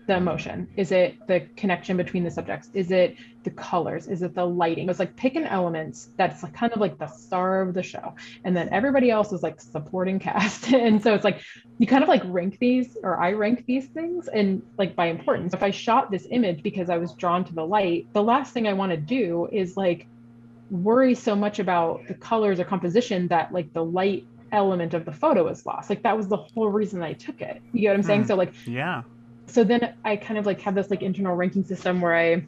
S1: the emotion? Is it the connection between the subjects? Is it the colors? Is it the lighting? It's like pick an element that's like kind of like the star of the show. And then everybody else is like supporting cast. And so it's like you kind of like rank these, or I rank these things and like by importance. If I shot this image because I was drawn to the light, the last thing I want to do is like worry so much about the colors or composition that like the light element of the photo is lost. Like that was the whole reason I took it. You get what I'm saying?
S2: Hmm.
S1: So like
S2: Yeah.
S1: so then I kind of like have this like internal ranking system where I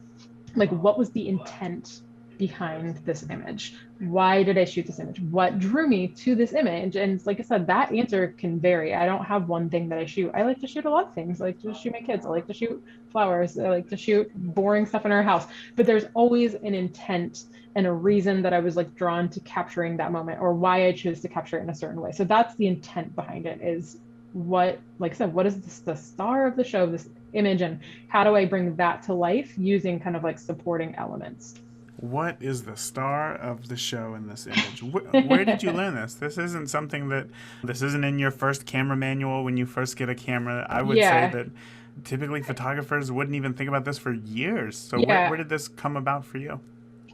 S1: like, what was the intent behind this image? Why did I shoot this image? What drew me to this image? And like I said, that answer can vary. I don't have one thing that I shoot. I like to shoot a lot of things. I like to shoot my kids. I like to shoot flowers. I like to shoot boring stuff in our house. But there's always an intent and a reason that I was like drawn to capturing that moment, or why I chose to capture it in a certain way. So that's the intent behind it, is what, like I said, what is this, the star of the show, this image, and how do I bring that to life using kind of like supporting elements?
S2: What is the star of the show in this image? Where did you learn this? This isn't in your first camera manual when you first get a camera. I would say
S1: Yeah.
S2: that typically photographers wouldn't even think about this for years. So where
S1: Yeah.
S2: did this come about for you?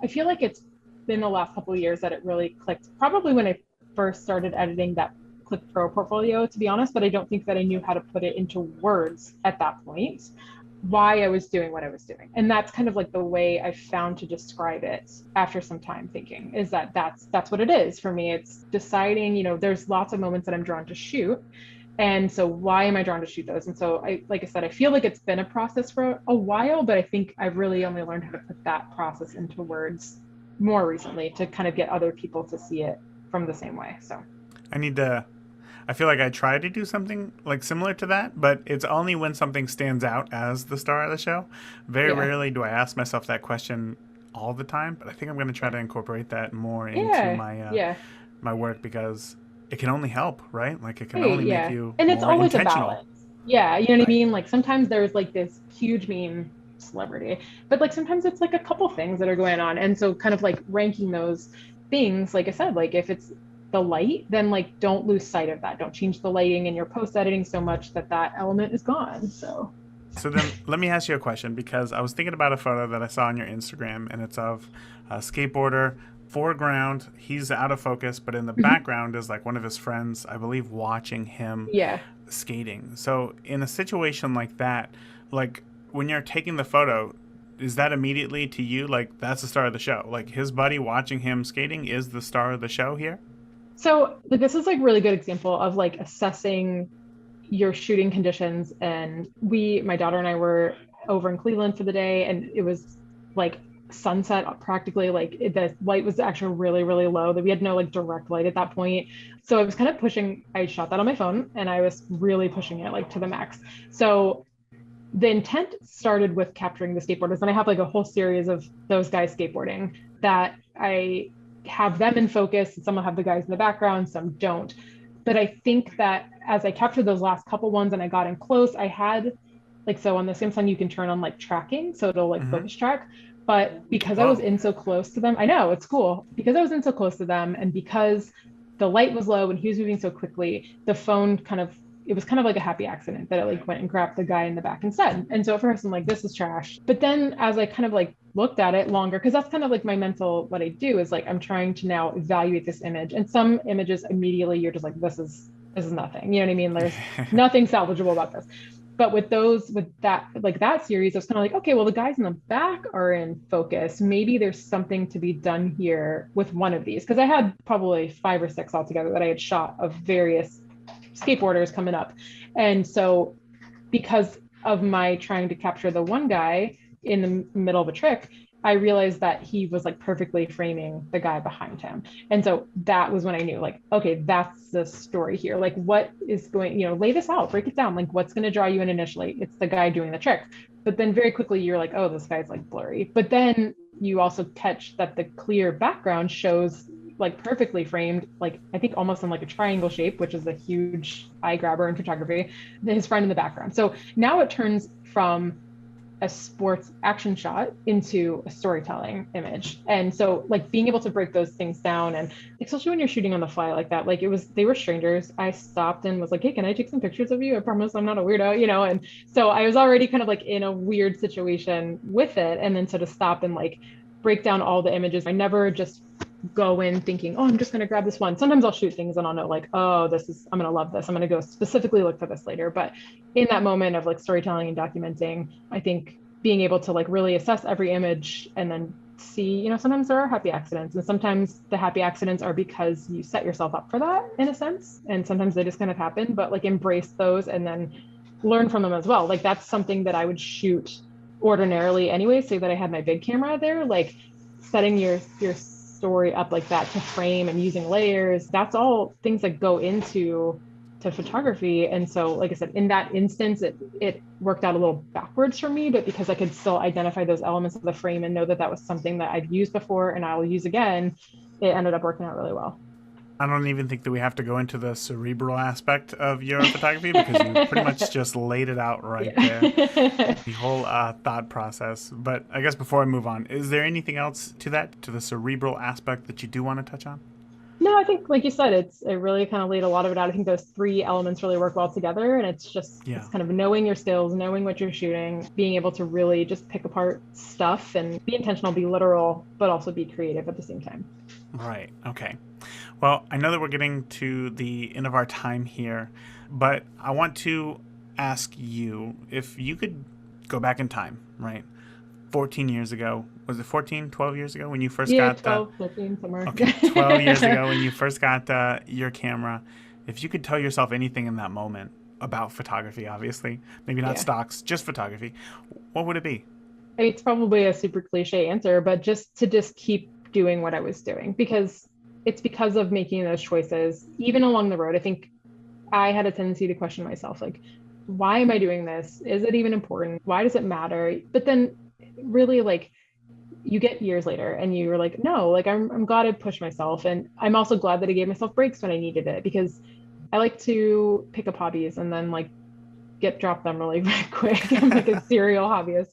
S1: I feel like it's been the last couple of years that it really clicked. Probably when I first started editing that Click Pro portfolio, to be honest, but I don't think that I knew how to put it into words at that point, why I was doing what I was doing. And that's kind of like the way I found to describe it after some time thinking, is that that's what it is for me. It's deciding, there's lots of moments that I'm drawn to shoot. And so why am I drawn to shoot those? And so like I said, I feel like it's been a process for a while, but I think I've really only learned how to put that process into words more recently to kind of get other people to see it from the same way. So
S2: I feel like I try to do something like similar to that, but it's only when something stands out as the star of the show. Very rarely do I ask myself that question all the time, but I think I'm going to try to incorporate that more into my work, because it can only help, right? Like it can only make you
S1: and it's
S2: more
S1: always a
S2: intentional.
S1: balance. Yeah, you know what I mean? Like sometimes there's like this huge meme celebrity, but like sometimes it's like a couple things that are going on. And so kind of like ranking those things, like I said, like if it's the light, then like don't lose sight of that. Don't change the lighting in your post editing so much that that element is gone. So
S2: then let me ask you a question, because I was thinking about a photo that I saw on your Instagram, and it's of a skateboarder, foreground, he's out of focus, but in the background is like one of his friends, I believe, watching him skating. So in a situation like that, like when you're taking the photo, is that immediately to you like that's the star of the show? Like his buddy watching him skating is the star of the show here?
S1: So this is like really good example of like assessing your shooting conditions. And my daughter and I were over in Cleveland for the day, and it was like sunset practically. Like the light was actually really, really low. That we had no like direct light at that point. So I was kind of pushing. I shot that on my phone, and I was really pushing it like to the max. So the intent started with capturing the skateboarders, and I have like a whole series of those guys skateboarding that I have them in focus. Some will have the guys in the background, some don't. But I think that as I captured those last couple ones and I got in close, I had like, so on the Samsung, you can turn on like tracking, so it'll like focus track. But because I was in so close to them, I know it's cool, because I was in so close to them, and because the light was low and he was moving so quickly, the phone it was kind of like a happy accident that it like went and grabbed the guy in the back instead. And so at first I'm like, this is trash. But then as I kind of like looked at it longer, because that's kind of like my mental, what I do is like, I'm trying to now evaluate this image. And some images immediately you're just like, this is nothing. You know what I mean? There's nothing salvageable about this. But with that series, I was kind of like, okay, well, the guys in the back are in focus. Maybe there's something to be done here with one of these. Because I had probably 5 or 6 altogether that I had shot of various skateboarders coming up. And so because of my trying to capture the one guy in the middle of a trick, I realized that he was like perfectly framing the guy behind him. And so that was when I knew like, okay, that's the story here. Like what is going, lay this out, break it down. Like what's going to draw you in initially? It's the guy doing the trick. But then very quickly you're like, oh, this guy's like blurry. But then you also catch that the clear background shows like perfectly framed, like I think almost in like a triangle shape, which is a huge eye grabber in photography, his friend in the background. So now it turns from a sports action shot into a storytelling image. And so like being able to break those things down, and especially when you're shooting on the fly like that, like they were strangers. I stopped and was like, hey, can I take some pictures of you? I promise I'm not a weirdo, and so I was already kind of like in a weird situation with it. And then so to stop and like break down all the images, I never just go in thinking, oh, I'm just going to grab this one. Sometimes I'll shoot things and I'll know like, oh, I'm going to love this. I'm going to go specifically look for this later. But in that moment of like storytelling and documenting, I think being able to like really assess every image and then see, sometimes there are happy accidents, and sometimes the happy accidents are because you set yourself up for that in a sense. And sometimes they just kind of happen, but like embrace those and then learn from them as well. Like that's something that I would shoot ordinarily anyway. Say that I had my big camera there, like setting your story up like that to frame and using layers, that's all things that go into photography. And so like I said, in that instance it worked out a little backwards for me, but because I could still identify those elements of the frame and know that that was something that I've used before and I'll use again, it ended up working out really well.
S2: I don't even think that we have to go into the cerebral aspect of your photography because you pretty much just laid it out right there.
S1: Yeah.
S2: The whole thought process. But I guess before I move on, is there anything else to that, to the cerebral aspect that you do want to touch on?
S1: No, I think, like you said, it really kind of laid a lot of it out. I think those three elements really work well together. And it's
S2: Yeah.
S1: kind of knowing your skills, knowing what you're shooting, being able to really just pick apart stuff and be intentional, be literal, but also be creative at the same time.
S2: Right. Okay. Well, I know that we're getting to the end of our time here, but I want to ask you if you could go back in time, right? 14 years ago. Was it 14, 12 years ago when you first
S1: Yeah,
S2: got
S1: 12, 13, somewhere.
S2: okay, 12 years ago when you first got your camera. If you could tell yourself anything in that moment about photography, obviously, maybe not
S1: Yeah.
S2: stocks, just photography, what would it be?
S1: It's probably a super cliche answer, but just keep doing what I was doing, because it's because of making those choices, even along the road. I think I had a tendency to question myself, like, why am I doing this? Is it even important? Why does it matter? But then really, like, you get years later and you're like, no, like, I'm glad I pushed myself. And I'm also glad that I gave myself breaks when I needed it, because I like to pick up hobbies and then like drop them really, really quick. I'm like a serial hobbyist.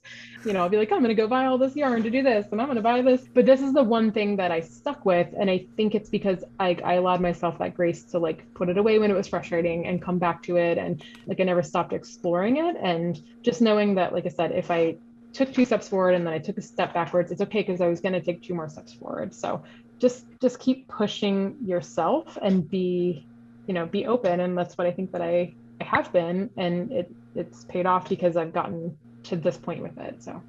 S1: I'll be like, I'm gonna go buy all this yarn to do this, and I'm gonna buy this. But this is the one thing that I stuck with, and I think it's because I allowed myself that grace to like put it away when it was frustrating and come back to it, and like I never stopped exploring it. And just knowing that, like I said, if I took two steps forward and then I took a step backwards, it's okay, because I was gonna take two more steps forward. So just keep pushing yourself and be open. And that's what I think that I have been, and it's paid off because I've gotten to this point with it. So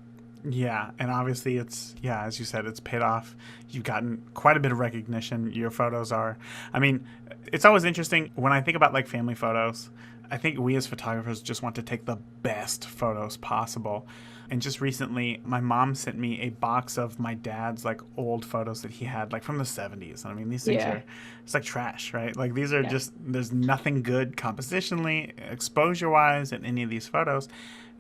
S2: Yeah, and obviously it's, yeah, as you said, it's paid off. You've gotten quite a bit of recognition. Your photos are, I mean, it's always interesting when I think about like family photos. I think we as photographers just want to take the best photos possible. And just recently, my mom sent me a box of my dad's like old photos that he had like from the 70s. And I mean, these things
S1: yeah,
S2: are, it's like trash, right? Like these are
S1: yeah,
S2: just, there's nothing good compositionally, exposure wise in any of these photos.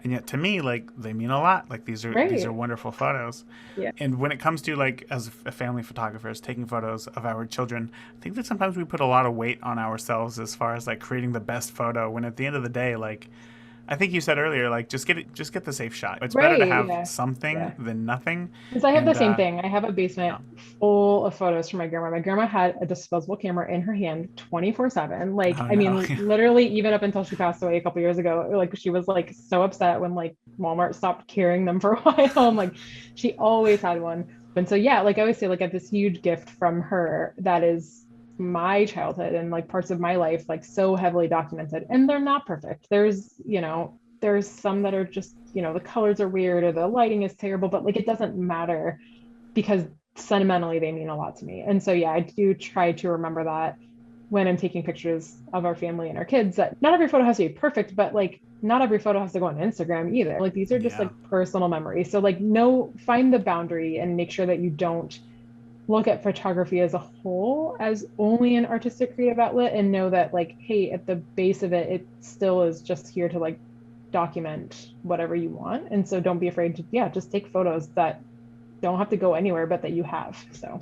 S2: And yet to me, like they mean a lot. Like these are
S1: right,
S2: wonderful photos.
S1: yeah.
S2: And when it comes to like as a family photographers taking photos of our children, I think that sometimes we put a lot of weight on ourselves as far as like creating the best photo, when at the end of the day, like I think you said earlier, like just get the safe shot. It's better to
S1: Right,
S2: have
S1: yeah,
S2: something
S1: yeah.
S2: than nothing.
S1: Because I have the
S2: And
S1: same thing. I have a basement
S2: yeah.
S1: full of photos from my grandma. My grandma had a disposable camera in her hand 24/7. Like,
S2: Oh
S1: I
S2: no.
S1: mean, literally, even up until she passed away a couple years ago, like she was like so upset when like Walmart stopped carrying them for a while. I'm like, she always had one. And so yeah, like I always say, like I have this huge gift from her that is my childhood and like parts of my life, like so heavily documented. And they're not perfect. There's some that are just, the colors are weird or the lighting is terrible, but like it doesn't matter, because sentimentally they mean a lot to me. And so yeah, I do try to remember that when I'm taking pictures of our family and our kids, that not every photo has to be perfect, but like not every photo has to go on Instagram either. Like these are just
S2: Yeah.
S1: like personal memories. So like no, find the boundary and make sure that you don't look at photography as a whole as only an artistic creative outlet, and know that like, hey, at the base of it, it still is just here to like document whatever you want. And so don't be afraid to, yeah, just take photos that don't have to go anywhere, but that you have. So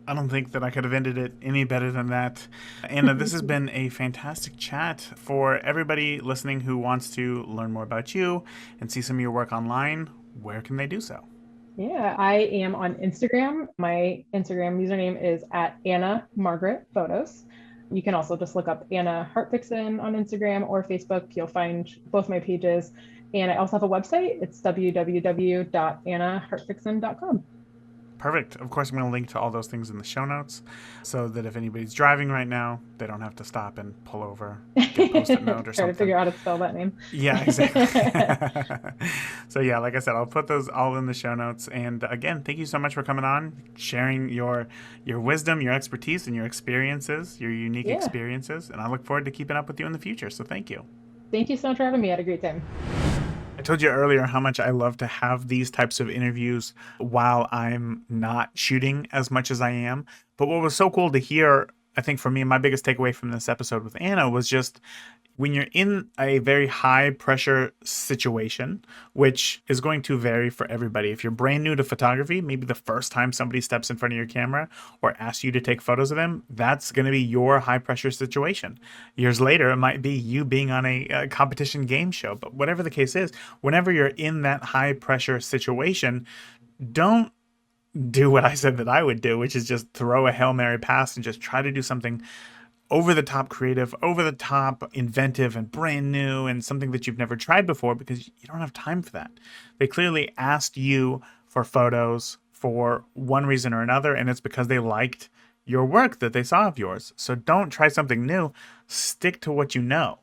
S2: I don't think that I could have ended it any better than that. Anna, this has been a fantastic chat. For everybody listening who wants to learn more about you and see some of your work online, where can they do so?
S1: yeah, I am on Instagram. My Instagram username is at Anna Margaret Photos. You can also just look up Anna Hartfixon on Instagram or Facebook. You'll find both my pages. And I also have a website. It's www.annahartfixon.com.
S2: Perfect. Of course, I'm going to link to all those things in the show notes so that if anybody's driving right now, they don't have to stop and pull over, get a post-it note or
S1: Try to
S2: something.
S1: figure out how to spell that name.
S2: Yeah, exactly. So yeah, like I said, I'll put those all in the show notes. And again, thank you so much for coming on, sharing your wisdom, your expertise, and your experiences, your unique
S1: Yeah.
S2: experiences. And I look forward to keeping up with you in the future. So thank you.
S1: Thank you so much for having me. I had a great time.
S2: I told you earlier how much I love to have these types of interviews while I'm not shooting as much as I am. But what was so cool to hear, I think for me, my biggest takeaway from this episode with Anna was just When you're in a very high pressure situation, which is going to vary for everybody. If you're brand new to photography, maybe the first time somebody steps in front of your camera or asks you to take photos of them, that's going to be your high pressure situation. Years later, it might be you being on a competition game show. But whatever the case is, whenever you're in that high pressure situation, don't do what I said that I would do, which is just throw a Hail Mary pass and just try to do something over the top creative, over the top inventive and brand new and something that you've never tried before, because you don't have time for that. They clearly asked you for photos for one reason or another, and it's because they liked your work that they saw of yours. So don't try something new. Stick to what you know.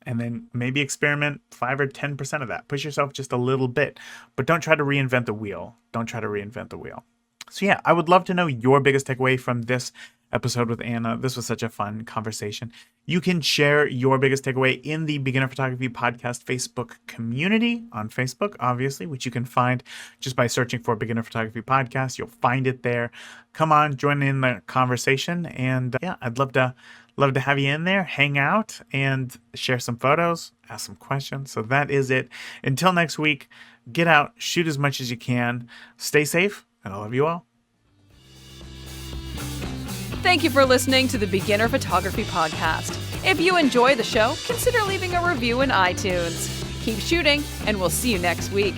S2: And then maybe experiment 5 or 10% of that. Push yourself just a little bit, but don't try to reinvent the wheel. Don't try to reinvent the wheel. So yeah, I would love to know your biggest takeaway from this episode with Anna. This was such a fun conversation. You can share your biggest takeaway in the Beginner Photography Podcast Facebook community on Facebook, obviously, which you can find just by searching for Beginner Photography Podcast. You'll find it there. Come on, join in the conversation. And yeah, I'd love to have you in there, hang out, and share some photos, ask some questions. So that is it. Until next week, get out, shoot as much as you can, stay safe, and I love you all.
S3: Thank you for listening to the Beginner Photography Podcast. If you enjoy the show, consider leaving a review in iTunes. Keep shooting, and we'll see you next week.